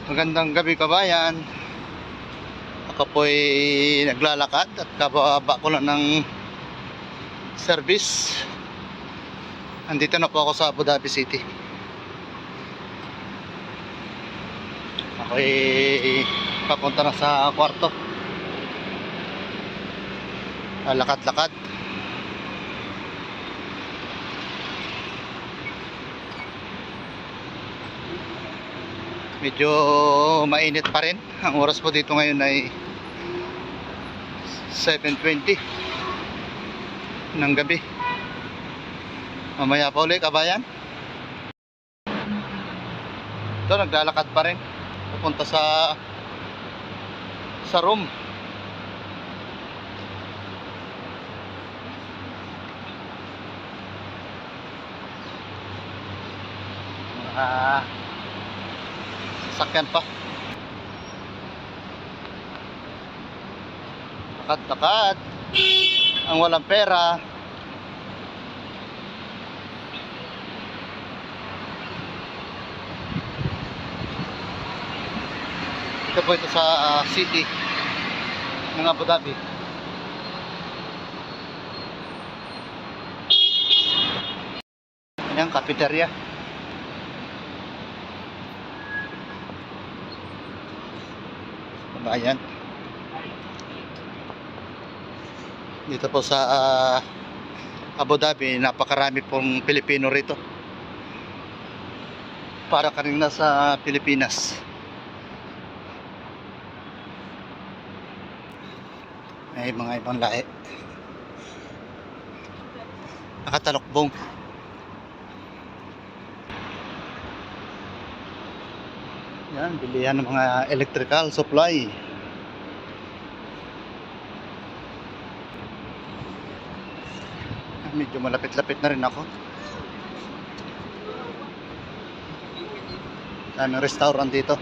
Magandang gabi kabayan. Ako po'y naglalakad at kababa ko lang ng service. Andito na po ako sa Abu Dhabi City. Ako'y papunta na sa kwarto. Lakad-lakad. Medyo mainit pa rin. Ang oras po dito ngayon ay 7:20 ng gabi. Mamaya pa ulit kabayan. Ito, naglalakad pa rin pupunta sa room. Sasakyan pa. Lakad-lakad. Ang walang pera. Ito po ito sa city ng Abu Dhabi. Ayan, cafeteria. Ayan. Dito po sa Abu Dhabi, napakarami pong Pilipino rito. Para ka rin nasa Pilipinas. May mga ibang lahi. Nakatalokbong. Yan, bilihan ng mga electrical supply. Medyo malapit-lapit na rin ako. Daming restaurant dito.